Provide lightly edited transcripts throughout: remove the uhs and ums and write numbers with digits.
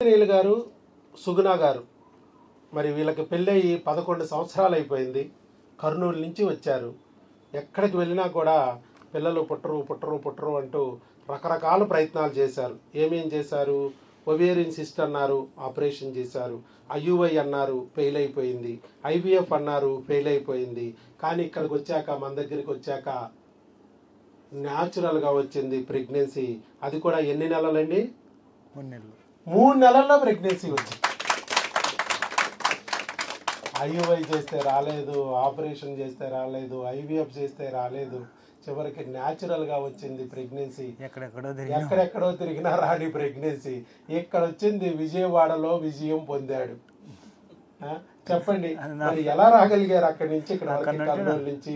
ఆంజనేయులు గారు, సుగుణ గారు, మరి వీళ్ళకి పెళ్ళయి 11 సంవత్సరాలు అయిపోయింది. కర్నూలు నుంచి వచ్చారు. ఎక్కడికి వెళ్ళినా కూడా పిల్లలు పుట్టరు పుట్టరు పుట్టరు అంటూ రకరకాల ప్రయత్నాలు చేశారు. ఏమేం చేశారు? ఒవేరియన్ సిస్ట్ అన్నారు, ఆపరేషన్ చేశారు. ఐయుఐ అన్నారు, ఫెయిల్ అయిపోయింది. ఐవీఎఫ్ అన్నారు, ఫెయిల్ అయిపోయింది. కానీ ఇక్కడికి వచ్చాక, మన దగ్గరికి వచ్చాక న్యాచురల్గా వచ్చింది ప్రెగ్నెన్సీ. అది కూడా ఎన్ని నెలలండి? 3 నెలల్లో ప్రెగ్నెన్సీ వచ్చింది. ఐయుఐ చేస్తే రాలేదు, ఆపరేషన్ చేస్తే రాలేదు, ఐవీఎఫ్ చేస్తే రాలేదు. చివరికి న్యాచురల్గా వచ్చింది ప్రెగ్నెన్సీ. ఎక్కడెక్కడో తిరిగినా రాని ప్రెగ్నెన్సీ ఇక్కడ వచ్చింది. విజయవాడలో విజయం పొందాడు. చెప్పండి మరి ఎలా రాగలిగారు అక్కడి నుంచి ఇక్కడ కర్నూలు నుంచి?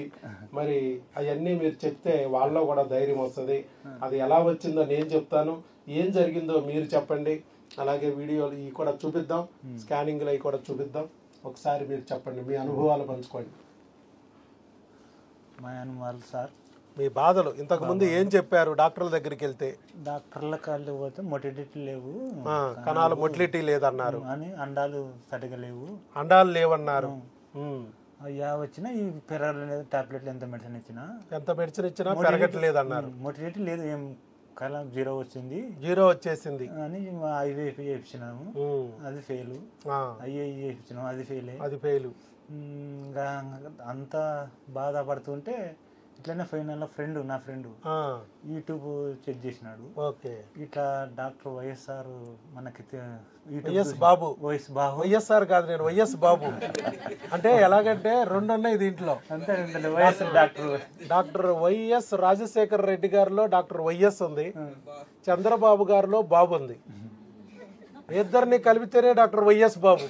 మరి అవన్నీ మీరు చెప్తే వాళ్ళలో కూడా ధైర్యం వస్తుంది. అది ఎలా వచ్చిందో నేను చెప్తాను, ఏం జరిగిందో మీరు చెప్పండి. అలాగే వీడియోలు ఇవి కూడా చూపిద్దాం, స్కానింగ్లు అవి కూడా చూపిద్దాం. ఒకసారి మీరు చెప్పండి, మీ అనుభవాలు పంచుకోండి. మా అనుభవాలు సార్, మీ బాధలు ఇంతకుముందు ఏం చెప్పారు? డాక్టర్ల దగ్గరికి వెళ్తే డాక్టర్ల కాళ్ళు పోతే మొటిలిటీ లేవు, కణాలు మొటిలిటీ లేదన్నారు అని అండాలు సరిగా లేవు, అండాలు లేవన్నారు. అయ్యా వచ్చినా ఈ పెరగలేదు, టాబ్లెట్లు ఎంత మెడిసిన్ ఇచ్చినా పెరగట్లేదు అన్నారు. మొటిలిటీ లేదు, ఏం కాలం జీరో వచ్చేసింది అని ఐవీఎఫ్ చేయించినాము, అది ఫెయిల్. ఐఏ చేయించినాము, అది ఫెయిల్. ఇంకా అంత బాధపడుతుంటే ఇట్లనే ఫైనల్ నా ఫ్రెండ్ యూట్యూబ్ చెక్ చేసినాడు. ఇట్లా డాక్టర్ వైఎస్ఆర్ మనకి వైఎస్ఆర్ కాదు, నేను వైఎస్ బాబు అంటే ఎలాగంటే 2 ఉన్నాయి దీంట్లో. డాక్టర్ వైఎస్ రాజశేఖర రెడ్డి గారిలో డాక్టర్ వైఎస్ ఉంది, చంద్రబాబు గారిలో బాబు ఉంది. ఇద్దరిని కలిపితేనే డాక్టర్ వైఎస్ బాబు.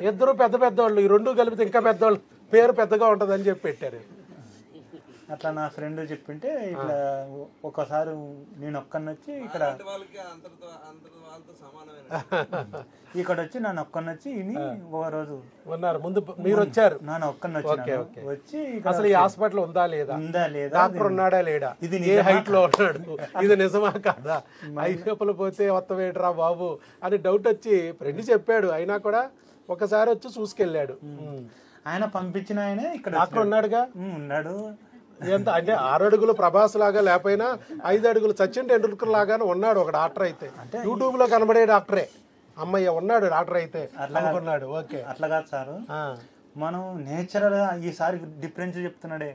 ఇద్దరు పెద్ద పెద్దవాళ్ళు, ఈ 2 కలిపితే ఇంకా పెద్దవాళ్ళు, పేరు పెద్దగా ఉంటుందని చెప్పి పెట్టారు. అట్లా నా ఫ్రెండ్ చెప్పింటే ఇట్లా ఒకసారి నేను ఒక్కనొచ్చి ఇక్కడ వచ్చి నన్ను ఒక్కనొచ్చి ఒక రోజు ఉన్నారు. ముందు మీరు వచ్చారు, నన్ను ఒక్కనొచ్చి వచ్చి అసలు ఈ హాస్పిటల్ ఉందా లేదా, డాక్టర్ ఉన్నాడా లేడా, ఇది ఏ హైట్ లో ఉన్నాడు, ఇది నిజమా కాదా, ఐపీఎఫ్లు పోతే మొత్తం ఏంట్రా బాబు అని డౌట్ వచ్చి ఫ్రెండ్ చెప్పాడు. అయినా కూడా ఒకసారి వచ్చి చూసుకెళ్ళాడు. ఆయన పంపించిన ఆయన ఇక్కడ డాక్టర్ ఉన్నాడుగా, ఉన్నాడు. ఎంత అంటే 6 అడుగులు ప్రభాస్ లాగా లేకపోయినా 5 అడుగులు సచిన్ టెండూల్కర్ లాగానే ఉన్నాడు ఒక డాక్టర్. అయితే యూట్యూబ్ లో కనబడే డాక్టరే, అమ్మయ్య ఉన్నాడు డాక్టర్ అయితే అనుకున్నాడు. ఓకే, అట్లా కాదు సార్, మనం నేచురల్ గా ఈసారి డిఫరెన్స్ చెప్తున్నాడే.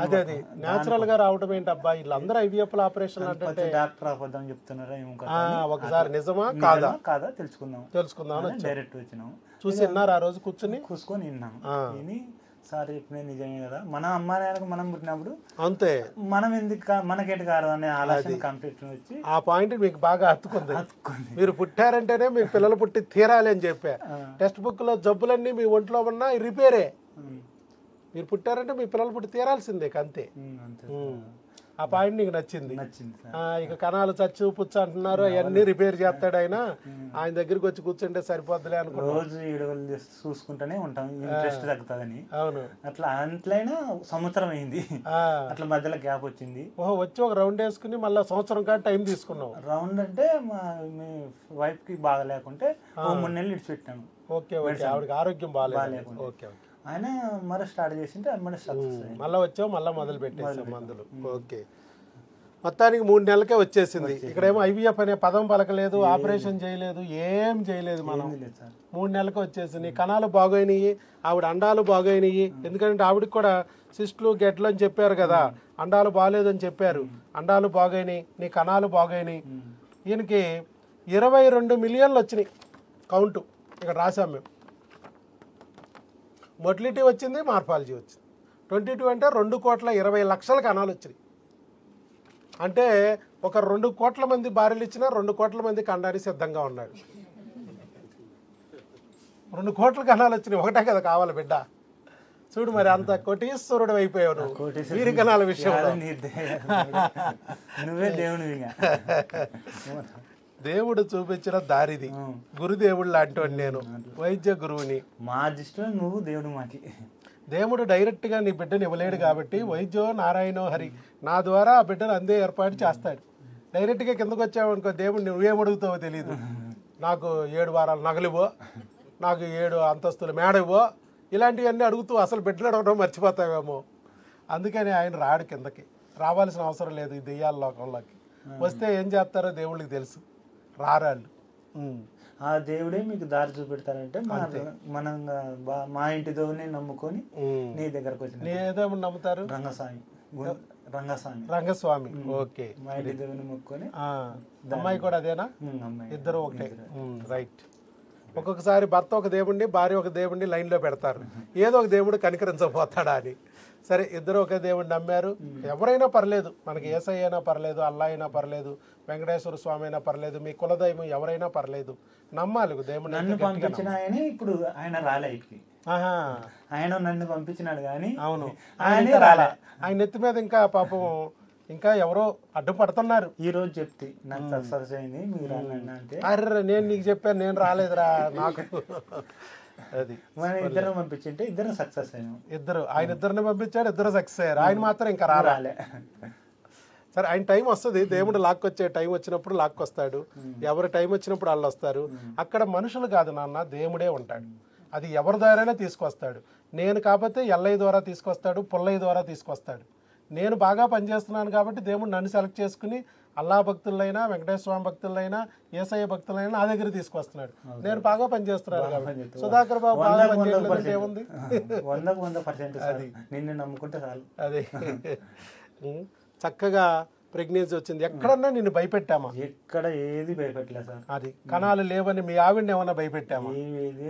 అదే అది నేచురల్ గా రావడం ఏంటబ్బా, వీళ్ళందరూ ఐవీఎఫ్ ఆపరేషన్ అంటే డాక్టర్ అబద్ధం చెప్తున్నారా ఒకసారి నిజమా కాదా తెలుసుకుందాం డైరెక్ట్ వచ్చినాం. చూసి విన్నారు ఆ రోజు కూర్చొని విన్నాం. విని సార్ చెప్పిన నిజమే కదా, మన అమ్మ నాయనకు మనం పుట్టినప్పుడు అంతే, మనం ఎందుకు మనకేంటి కాదు అనే ఆలోచన కంప్లీట్ వచ్చి ఆ పాయింట్ మీకు బాగా హత్తుకుంది. మీరు పుట్టారంటేనే మీ పిల్లలు పుట్టి తీరాలి అని చెప్పా. టెక్స్ట్ బుక్ లో జబ్బులన్నీ మీ ఒంట్లో ఉన్నా రిపేరే. మీరు పుట్టారంటే మీ పిల్లలు పుట్టి తీరాల్సిందే, అంతే. ఆ పాయింట్ నీకు నచ్చింది. ఇక కణాలు చచ్చు పుచ్చు అంటున్నారు, అవన్నీ రిపేర్ చేస్తాడు ఆయన. ఆయన దగ్గరికి వచ్చి కూర్చుంటే సరిపోద్దులే అనుకో. రోజు చూసుకుంటూనే ఉంటాం, ఇంట్రెస్ట్ తగ్గుతుందని. అవును, అట్లయినా సంవత్సరం అయింది, అట్లా మధ్యలో గ్యాప్ వచ్చింది. వచ్చి ఒక రౌండ్ వేసుకుని మళ్ళీ సంవత్సరం కాదు టైం తీసుకున్నాం. రౌండ్ అంటే మీ వైఫ్ కి బాగా లేకుంటే 3 నెలలు ఇడిచిపెట్టాను. ఓకే, ఆవిడకి ఆరోగ్యం బాగాలేదు. ఓకే, ఆయన మరి స్టార్ట్ చేసింటే మళ్ళీ వచ్చావు, మళ్ళీ మొదలు పెట్టేసాం మందులు. ఓకే, మొత్తానికి 3 నెలలకే వచ్చేసింది. ఇక్కడేమో ఐవీఎఫ్ అనే పదం పలకలేదు, ఆపరేషన్ చేయలేదు, ఏం చేయలేదు. మనం 3 నెలలకు వచ్చేసింది. కణాలు బాగోయినాయి, ఆవిడ అండాలు బాగోయినాయి. ఎందుకంటే ఆవిడకి కూడా సిస్టులు గెడ్లు అని చెప్పారు కదా, అండాలు బాగాలేదని చెప్పారు. అండాలు బాగోయినాయి, నీ కణాలు బాగోయినాయి. ఈయనకి 22 మిలియన్లు వచ్చినాయి కౌంటు. ఇక్కడ రాసాం మేము. మొటిలిటీ వచ్చింది, మార్ఫాలజీ వచ్చింది. 22 అంటే 2,20,00,000 కణాలు వచ్చినాయి. అంటే ఒక 2 కోట్ల మంది భార్యలు ఇచ్చినా 2 కోట్ల మంది కండానికి సిద్ధంగా ఉన్నాడు. 2 కోట్ల కణాలు వచ్చినాయి, ఒకటే కదా కావాలి బిడ్డ. చూడు మరి, అంత కోటీశ్వరుడు అయిపోయావు నువ్వు వీరి కణాల విషయంలో. దేవుడు చూపించిన దారిది, గురుదేవుడు లాంటి నేను, వైద్య గురువుని. మా దృష్టిలో నువ్వు దేవుడు. మాకి దేవుడు డైరెక్ట్ గా నీ బిడ్డను ఇవ్వలేడు కాబట్టి వైద్యో నారాయణో హరి నా ద్వారా ఆ బిడ్డను అందే ఏర్పాటు చేస్తాడు. డైరెక్ట్ గా కిందకు వచ్చావు అనుకో, దేవుడు నువ్వేమడుగుతావో తెలియదు. నాకు 7 వారాల నగలు ఇవ్వో, నాకు 7 అంతస్తుల మేడ ఇవ్వో, ఇలాంటివన్నీ అడుగుతూ అసలు బిడ్డలు అడగడం మర్చిపోతావేమో. అందుకని ఆయన రాడు కిందకి, రావాల్సిన అవసరం లేదు ఈ దెయ్యాల లోకంలోకి. వస్తే ఏం చేస్తారో దేవుళ్ళకి తెలుసు, రారాళ్ళు. ఆ దేవుడే మీకు దారి చూపెడతారంటే మనం మా ఇంటి దేవుడిని నమ్ముకొని నీ దగ్గరకు వచ్చిన ఏదేమని నమ్ముతారు? రంగస్వామి. ఓకే, మా ఇంటి దేవుని మొక్కుకొని. అమ్మాయి కూడా అదేనా? ఇద్దరు ఒకటే, రైట్. ఒక్కొక్కసారి భర్త ఒక దేవుడిని, భార్య ఒక దేవుడిని లైన్లో పెడతారు, ఏదో ఒక దేవుడు కనికరించకపోతాడా అని. సరే, ఇద్దరు ఒకే దేవుడిని నమ్మారు. ఎవరైనా పర్లేదు, మనకి యేసయ్య అయినా పర్లేదు, అల్లా అయినా పర్లేదు, వెంకటేశ్వర స్వామి అయినా పర్లేదు, మీ కులదైవం ఎవరైనా పర్లేదు, నమ్మాలి దేవుడు. నన్ను పంపించిన ఆయన ఇప్పుడు ఆయన రాలే, ఆయన నన్ను పంపించినాడు కానీ అవును ఆయన రాలే. ఆయన ఎత్తి మీద ఇంకా పాపం ఇంకా ఎవరో అడ్డుపడుతున్నారు. ఈ రోజు చెప్తే నాకు సక్సెస్ అయింది, మీరు అంటే అర్రే నేను నీకు చెప్పాను, నేను రాలేదురా నాకు. అది మన ఇద్దరు పంపించింటే ఇద్దరు సక్సెస్ అయ్యాం. ఇద్దరు ఆయన ఇద్దరిని పంపించాడు, ఇద్దరు సక్సెస్ అయ్యారు. ఆయన మాత్రం ఇంకా రాలే. సరే, ఆయన టైం వస్తుంది, దేవుడు లాక్కొచ్చే టైం వచ్చినప్పుడు లాక్కొస్తాడు, ఎవరి టైం వచ్చినప్పుడు వాళ్ళు వస్తారు. అక్కడ మనుషులు కాదు నాన్న, దేవుడే ఉంటాడు. అది ఎవరి ద్వారానే తీసుకొస్తాడు. నేను కాకపోతే ఎల్లయ్య ద్వారా తీసుకొస్తాడు, పుల్లయ్య ద్వారా తీసుకొస్తాడు. నేను బాగా పనిచేస్తున్నాను కాబట్టి దేవుడు నన్ను సెలెక్ట్ చేసుకుని అల్లా భక్తులైనా, వెంకటేశ్వర స్వామి భక్తులైనా, యేసయ్య భక్తులైనా నా దగ్గర తీసుకొస్తున్నాడు. నేను బాగా పనిచేస్తున్నాను కాబట్టి. సుధాకర్ బాబు బాగా పనిచేయట్లేదు, ఏముంది? 100% అది నిన్ను నమ్ముకుంటే చాలు. అదే చక్కగా ప్రెగ్నెన్సీ వచ్చింది. ఎక్కడన్నా నిన్ను భయపెట్టామా? ఎక్కడ ఏది భయపెట్టలేదు సార్. అది కణాలు లేవని మీ ఆవిడని ఏమన్నా భయపెట్టామా?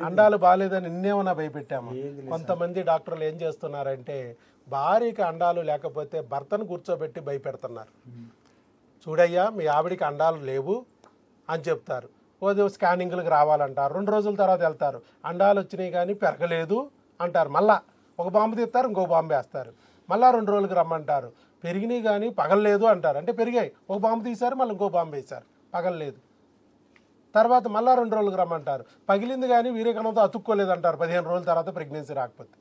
అండాలు బాగాలేదని నిన్నేమన్నా భయపెట్టామా? కొంతమంది డాక్టర్లు ఏం చేస్తున్నారంటే భార్యకి అండాలు లేకపోతే భర్తను కూర్చోబెట్టి భయపెడుతున్నారు. చూడయ్యా, మీ ఆవిడికి అండాలు లేవు అని చెప్తారు. స్కానింగ్లకు రావాలంటారు, 2 రోజుల తర్వాత వెళ్తారు, అండాలు వచ్చినాయి కానీ పెరగలేదు అంటారు. మళ్ళా ఒక బాంబు తీస్తారు, ఇంకో బాంబు వేస్తారు, మళ్ళీ 2 రోజులకు రమ్మంటారు. పెరిగినాయి కానీ పగలలేదు అంటారు, అంటే పెరిగాయి, ఒక బాంబు తీశారు, మళ్ళీ ఇంకో బాంబు వేశారు, పగలలేదు. తర్వాత మళ్ళీ 2 రోజులకు రమ్మంటారు, పగిలింది కానీ వీరేకణంతో అతుక్కోలేదు అంటారు, 15 రోజుల తర్వాత ప్రెగ్నెన్సీ రాకపోతే.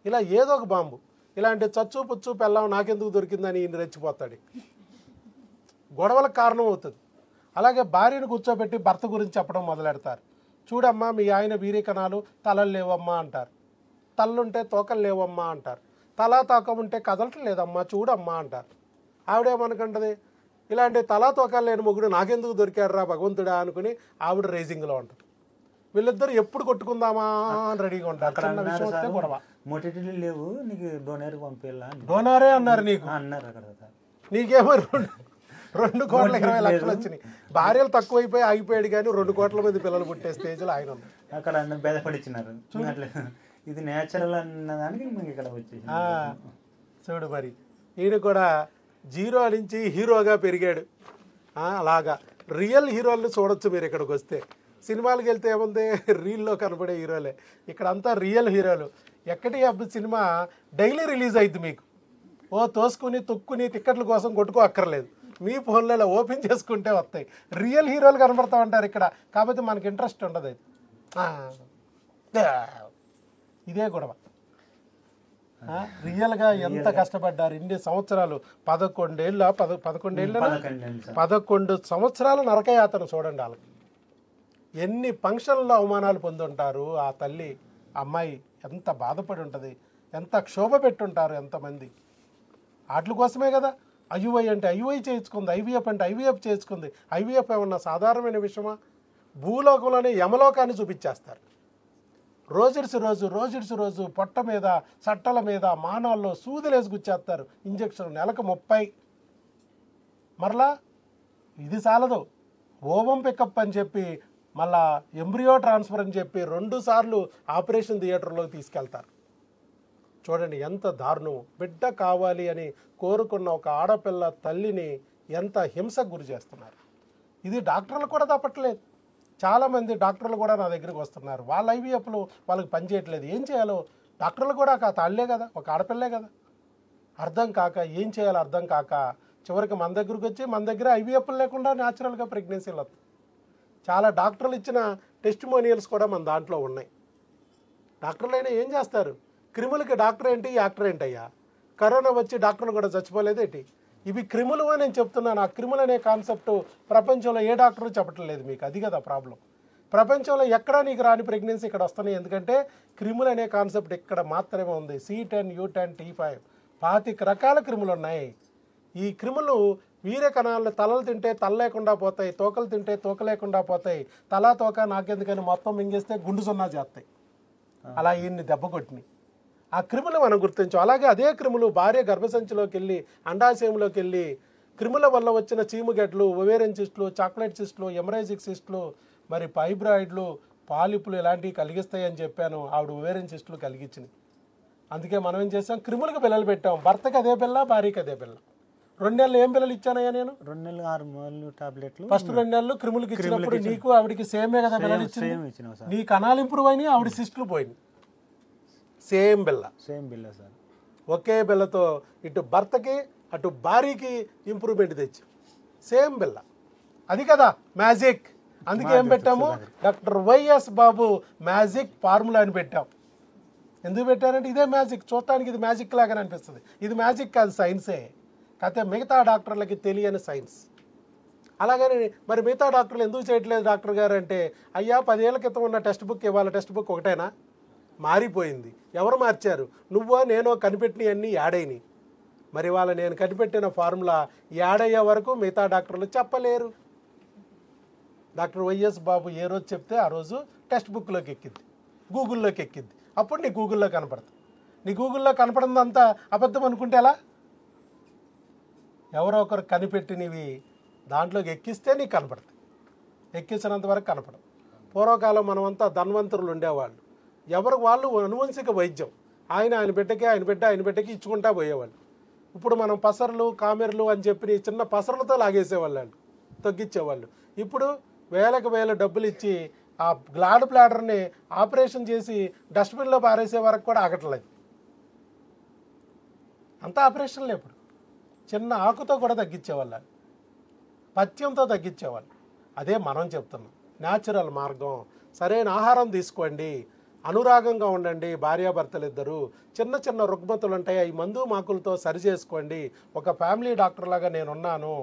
ఇలా ఏదో ఒక బాంబు. ఇలాంటి చచ్చు పుచ్చు పెళ్ళం నాకెందుకు దొరికిందని ఈయన రెచ్చిపోతాడు, గొడవలకు కారణం అవుతుంది. అలాగే భార్యను కూర్చోబెట్టి భర్త గురించి చెప్పడం మొదలెడతారు. చూడమ్మా, మీ ఆయన వీరేకణాలు తలలు లేవమ్మా అంటారు, తల్లుంటే తోకలు లేవమ్మా అంటారు, తలా తోక ఉంటే కదలటం లేదమ్మా చూడమ్మా అంటారు. ఆవిడేమనుకుంటుంది, ఇలాంటి తలా తోకలు లేని మొగుడు నాకెందుకు దొరికాడురా భగవంతుడా అనుకుని ఆవిడ రేసింగ్లో ఉంటుంది. వీళ్ళిద్దరు ఎప్పుడు కొట్టుకుందామా అని రెడీగా ఉంటారు. చిన్న విషయం వస్తే గొడవ. మొటిటిలు లేవు, నీకు డోనర్ పంపేలా, డోనారే అన్నారు నీకు, అన్నారు అక్కడ. నీకేమో 2,20,00,000 వచ్చినాయి. భార్యలు తక్కువైపోయి ఆగిపోయాడు కానీ 2 కోట్ల మంది పిల్లలు పుట్టే స్టేజ్లో ఆయన ఉంది. అక్కడ బెదపడిచ్చినారు. ఇది నేచురల్ అన్నదానికి ఇక్కడ వచ్చేసి చూడు, మరి ఈయన కూడా 0 నుంచి హీరోగా పెరిగాడు. అలాగా రియల్ హీరోలను చూడొచ్చు మీరు ఇక్కడికి వస్తే. సినిమాలకు వెళ్తే ఏముంది, రీల్లో కనపడే హీరోలే. ఇక్కడ అంతా రియల్ హీరోలు. ఎక్కడి సినిమా డైలీ రిలీజ్ అయింది, మీకు తోసుకుని తొక్కుని టిక్కెట్ల కోసం కొట్టుకో అక్కర్లేదు, మీ ఫోన్లలో ఓపెన్ చేసుకుంటే వస్తాయి. రియల్ హీరోలు కనబడతా ఉంటారు ఇక్కడ, కాకపోతే మనకి ఇంట్రెస్ట్ ఉండదు. అది ఇదే గొడవ. రియల్గా ఎంత కష్టపడ్డారు ఇన్ని సంవత్సరాలు, 11 సంవత్సరాల నరకయాతన చూడండి. వాళ్ళకి ఎన్ని ఫంక్షన్లో అవమానాలు పొందుంటారు. ఆ తల్లి అమ్మాయి ఎంత బాధపడి ఉంటుంది, ఎంత క్షోభ పెట్టుంటారు ఎంతమంది. వాటి కోసమే కదా ఐయుఐ అంటే ఐయుఐ చేయించుకుంది, ఐవీఎఫ్ అంటే ఐవీఎఫ్ చేసుకుంది. ఐవీఎఫ్ ఏమన్నా సాధారణమైన విషయమా? భూలోకంలోనే యమలోకాన్ని చూపించేస్తారు. రోజుడిసి రోజు పొట్ట మీద, చట్టల మీద, మానాల్లో సూదులేసి గుచ్చేస్తారు. ఇంజక్షన్ నెలకు 30. మరలా ఇది చాలదు, ఓవం పికప్ అని చెప్పి, మళ్ళా ఎంబ్రియో ట్రాన్స్ఫర్ అని చెప్పి 2 సార్లు ఆపరేషన్ థియేటర్లోకి తీసుకెళ్తారు. చూడండి ఎంత దారుణం. బిడ్డ కావాలి అని కోరుకున్న ఒక ఆడపిల్ల తల్లిని ఎంత హింసకు గురి చేస్తున్నారు. ఇది డాక్టర్లు కూడా తప్పట్లేదు. చాలామంది డాక్టర్లు కూడా నా దగ్గరికి వస్తున్నారు, వాళ్ళ ఐవీఎఫ్లు వాళ్ళకి పనిచేయట్లేదు. ఏం చేయాలో డాక్టర్లు కూడా తల్లే కదా, ఒక ఆడపిల్లే కదా, అర్థం కాక ఏం చేయాలో అర్థం కాక చివరికి మన దగ్గరికి వచ్చి మన దగ్గర ఐవీఎఫ్లు లేకుండా న్యాచురల్గా ప్రెగ్నెన్సీలు వస్తాయి. చాలా డాక్టర్లు ఇచ్చిన టెస్టిమోనియల్స్ కూడా మన దాంట్లో ఉన్నాయి. డాక్టర్లు అయినా ఏం చేస్తారు? క్రిములకి డాక్టర్ ఏంటి, యాక్టర్ ఏంటి అయ్యా? కరోనా వచ్చి డాక్టర్లు కూడా చచ్చిపోలేదేంటి? ఇవి క్రిములు అని నేను చెప్తున్నాను. ఆ క్రిములు అనే కాన్సెప్ట్ ప్రపంచంలో ఏ డాక్టరు చెప్పటం లేదు మీకు. అది కదా ప్రాబ్లం. ప్రపంచంలో ఎక్కడా నీకు రాని ప్రెగ్నెన్సీ ఇక్కడ వస్తున్నాయి. ఎందుకంటే క్రిములు అనే కాన్సెప్ట్ ఇక్కడ మాత్రమే ఉంది. C10, U10, T5 25 రకాల క్రిములు ఉన్నాయి. ఈ క్రిములు వీర్య కణాలను తలలు తింటే తల లేకుండా పోతాయి, తోకలు తింటే తోక లేకుండా పోతాయి, తలా తోక నాకెందుకని మొత్తం మింగేస్తే గుండు సున్నా చేస్తాయి. అలా ఈయన్ని దెబ్బ కొట్టినాయి. ఆ క్రిములు మనం గుర్తించాం. అలాగే అదే క్రిములు భార్య గర్భసంచిలోకి వెళ్ళి అండాశయంలోకి వెళ్ళి క్రిముల వల్ల వచ్చిన చీముగడ్లు, ఒవేరియన్ సిస్టులు, చాక్లెట్ సిస్టులు, ఎమరైజిక్ సిస్టులు, మరి ఫైబ్రాయిడ్లు, పాలిపులు ఇలాంటివి కలిగిస్తాయని చెప్పాను. ఆవిడ ఒవేరియన్ సిస్టులు కలిగించినాయి. అందుకే మనం ఏం చేసాం, క్రిములకు పిల్లలు పెట్టాం. భర్తకి అదే పిల్ల, భార్యకి అదే పిల్ల. 2 నెలలు ఏం పిల్లలు ఇచ్చానయ్యా నేను? 2 నెలలు హార్మోన్లు టాబ్లెట్లు. ఫస్ట్ 2 నెలలు క్రిములకి ఇచ్చినప్పుడు నీకు ఆవిడకి సేమే కదా పిల్లలు ఇచ్చింది. నీ కణాలు ఇంప్రూవ్ అయినాయి, ఆవిడ సిస్టులు పోయినాయి. సేమ్ బిల్ల, సేమ్ బిల్ల సార్. ఒకే బిల్లతో ఇటు భర్తకి అటు భార్యకి ఇంప్రూవ్మెంట్ తెచ్చి సేమ్ బిల్ల. అది కదా మ్యాజిక్. అందుకే ఏం పెట్టాము, డాక్టర్ వైఎస్ బాబు మ్యాజిక్ ఫార్ములా అని పెట్టాం. ఎందుకు పెట్టారంటే ఇదే మ్యాజిక్. చూడటానికి ఇది మ్యాజిక్ లాగానే అనిపిస్తుంది. ఇది మ్యాజిక్ కాదు, సైన్సే. కాకపోతే మిగతా డాక్టర్లకి తెలియని సైన్స్. అలాగని మరి మిగతా డాక్టర్లు ఎందుకు చేయట్లేదు డాక్టర్ గారు అంటే, అయ్యా 10 ఏళ్ల క్రితం ఉన్న టెక్స్ట్ బుక్ ఇవాళ టెక్స్ట్ బుక్ ఒకటేనా? మారిపోయింది. ఎవరు మార్చారు? నువ్వో నేనో కనిపెట్టినవన్నీ యాడైనాయి. మరి వాళ్ళ నేను కనిపెట్టిన ఫార్ములా యాడయ్యే వరకు మిగతా డాక్టర్లు చెప్పలేరు. డాక్టర్ వైఎస్ బాబు ఏ రోజు చెప్తే ఆ రోజు టెక్స్ట్ బుక్లోకి ఎక్కింది, గూగుల్లోకి ఎక్కింది. అప్పుడు నీ గూగుల్లో కనపడుతుంది. నీ గూగుల్లో కనపడిందంతా అబద్ధం అనుకుంటే ఎలా? ఎవరో ఒకరు కనిపెట్టినవి దాంట్లోకి ఎక్కిస్తే నీకు కనపడుతుంది. ఎక్కించినంత వరకు కనపడదు. పూర్వకాలం మనమంతా ధన్వంతరులు ఉండేవాళ్ళు. ఎవరికి వాళ్ళు అనువంశిక వైద్యం. ఆయన బిడ్డకి ఇచ్చుకుంటా పోయేవాళ్ళు. ఇప్పుడు మనం పసర్లు, కామెర్లు అని చెప్పి చిన్న పసర్లతో లాగేసేవాళ్ళు, తగ్గించేవాళ్ళు. ఇప్పుడు వేలకు వేల డబ్బులు ఇచ్చి ఆ గ్లాడ్ బ్లాడర్ని ఆపరేషన్ చేసి డస్ట్బిన్లో పారేసే వరకు కూడా ఆగట్లేదు. అంతా ఆపరేషన్లే. ఇప్పుడు చిన్న ఆకుతో కూడా తగ్గించేవాళ్ళు, పథ్యంతో తగ్గించేవాళ్ళు. అదే మనం చెప్తున్నాం, న్యాచురల్ మార్గం. సరైన ఆహారం తీసుకోండి, అనురాగంగా ఉండండి. భార్యాభర్తలు ఇద్దరు చిన్న చిన్న రుగ్మతులు ఉంటాయి, అవి మందు మాకులతో సరి చేసుకోండి. ఒక ఫ్యామిలీ డాక్టర్ లాగా నేనున్నాను.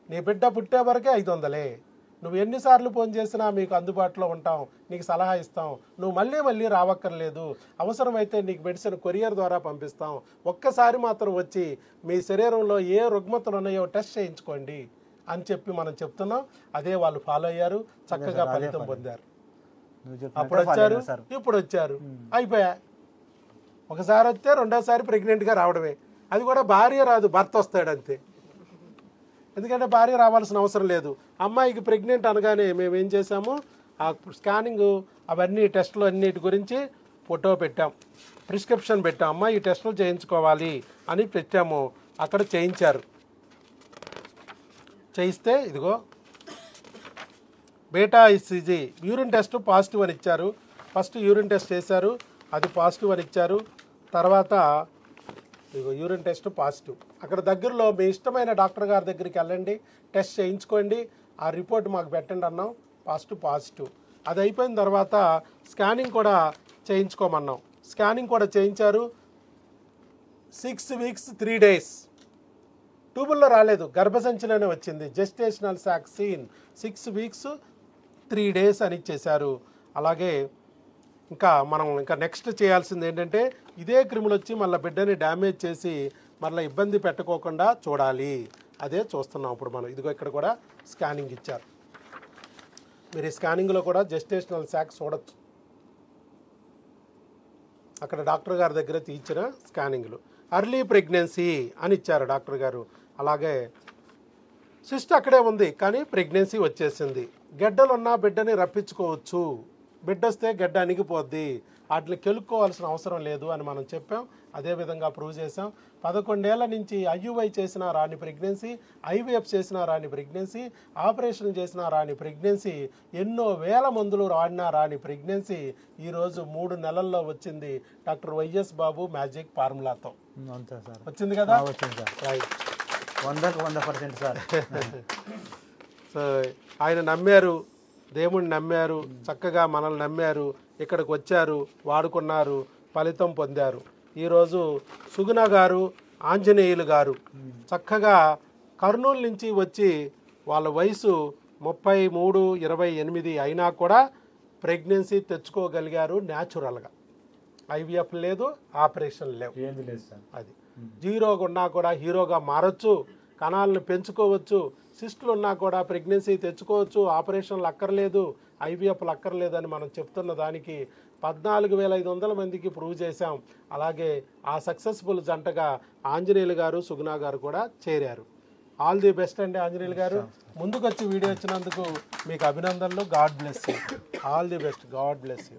నీ బిడ్డ పుట్టే వరకే 500. నువ్వు ఎన్నిసార్లు ఫోన్ చేసినా మీకు అందుబాటులో ఉంటాం, నీకు సలహా ఇస్తాం. నువ్వు మళ్ళీ రావక్కర్లేదు. అవసరమైతే నీకు మెడిసిన్ కొరియర్ ద్వారా పంపిస్తాం. ఒక్కసారి మాత్రం వచ్చి మీ శరీరంలో ఏ రుగ్మతలు ఉన్నాయో టెస్ట్ చేయించుకోండి అని చెప్పి మనం చెప్తున్నాం. అదే వాళ్ళు ఫాలో అయ్యారు, చక్కగా ఫలితం పొందారు. అప్పుడు వచ్చారు, ఇప్పుడు వచ్చారు, అయిపోయా. ఒకసారి వస్తే రెండోసారి ప్రెగ్నెంట్గా రావడమే. అది కూడా భార్య రాదు, భర్త వస్తాడు అంతే. ఎందుకంటే భార్య రావాల్సిన అవసరం లేదు. అమ్మాయికి ప్రెగ్నెంట్ అనగానే మేము ఏం చేసాము, ఆ స్కానింగ్ అవన్నీ టెస్టులు అన్నిటి గురించి ఫోటో పెట్టాం, ప్రిస్క్రిప్షన్ పెట్టాం. అమ్మాయి ఈ టెస్టులు చేయించుకోవాలి అని పెట్టాము. అక్కడ చేయించారు. చేయిస్తే ఇదిగో beta ICG urine test positive అని ఇచ్చారు. ఫస్ట్ యూరిన్ టెస్ట్ చేశారు, అది పాజిటివ్ అని ఇచ్చారు. తర్వాత ఇదిగో యూరిన్ టెస్ట్ పాజిటివ్. అక్కడ దగ్గరలో మీ ఇష్టమైన డాక్టర్ గారి దగ్గరికి వెళ్ళండి, టెస్ట్ చేయించుకోండి, ఆ రిపోర్ట్ మాకు పెట్టండి అన్నాం. పాజిటివ్. అది అయిపోయిన తర్వాత స్కానింగ్ కూడా చేయించుకోమన్నాం. స్కానింగ్ కూడా చేయించారు. 6 weeks 3 days. ట్యూబుల్లో రాలేదు, గర్భసంచిలోనే వచ్చింది. జెస్టేషనల్ సాక్ సీన్ 6 weeks 3 days అని ఇచ్చేశారు. అలాగే మనం నెక్స్ట్ చేయాల్సింది ఏంటంటే, ఇదే క్రిములు వచ్చి మళ్ళీ బిడ్డని డ్యామేజ్ చేసి మళ్ళీ ఇబ్బంది పెట్టుకోకుండా చూడాలి. అదే చూస్తున్నాం ఇప్పుడు మనం. ఇదిగో ఇక్కడ కూడా స్కానింగ్ ఇచ్చారు. మీరు ఈ స్కానింగ్లో కూడా జెస్టేషనల్ సాక్ చూడొచ్చు. అక్కడ డాక్టర్ గారి దగ్గర తీయించిన స్కానింగ్లు. అర్లీ ప్రెగ్నెన్సీ అని ఇచ్చారు డాక్టర్ గారు. అలాగే సిస్ట్ అక్కడే ఉంది, కానీ ప్రెగ్నెన్సీ వచ్చేసింది. గెడ్డలున్నా బిడ్డని రప్పించుకోవచ్చు. బిడ్డ వస్తే గెడ్డ అణిగిపోద్ది, వాటిని కెలుక్కోవాల్సిన అవసరం లేదు అని మనం చెప్పాం. అదేవిధంగా ప్రూవ్ చేసాం. 11 ఏళ్ల నుంచి IUI చేసినా రాని ప్రెగ్నెన్సీ, IVF చేసినా రాని ప్రెగ్నెన్సీ, ఆపరేషన్ చేసినా రాని ప్రెగ్నెన్సీ, ఎన్నో వేల మందులు వాడినా రాని ప్రెగ్నెన్సీ ఈరోజు 3 నెలల్లో వచ్చింది డాక్టర్ వైఎస్ బాబు మ్యాజిక్ ఫార్ములాతో. వచ్చింది కదా? Right, 100% sir. సో ఆయన నమ్మారు, దేవుణ్ణి నమ్మారు, చక్కగా మనల్ని నమ్మారు, ఇక్కడికి వచ్చారు, వాడుకున్నారు, ఫలితం పొందారు. ఈరోజు సుగుణ గారు ఆంజనేయులు గారు చక్కగా కర్నూలు నుంచి వచ్చి వాళ్ళ వయసు 33-28 అయినా కూడా ప్రెగ్నెన్సీ తెచ్చుకోగలిగారు న్యాచురల్గా. ఐవీఎఫ్ లేదు, ఆపరేషన్ లేవు, ఏంది లేదు సార్. అది జీరోగా ఉన్నా కూడా హీరోగా మారచ్చు, కణాలను పెంచుకోవచ్చు, సిస్టులు ఉన్నా కూడా ప్రెగ్నెన్సీ తెచ్చుకోవచ్చు, ఆపరేషన్లు అక్కర్లేదు, ఐవీఎఫ్లు అక్కర్లేదు అని మనం చెప్తున్న దానికి 14,500 మందికి ప్రూవ్ చేశాం. అలాగే ఆ సక్సెస్ఫుల్ జంటగా ఆంజనేయులు గారు, సుగుణ గారు కూడా చేరారు. ఆల్ ది బెస్ట్ అండి ఆంజనేయులు గారు. ముందుకు వచ్చి వీడియో ఇచ్చినందుకు మీకు అభినందనలు. God bless you. All the best. God bless you.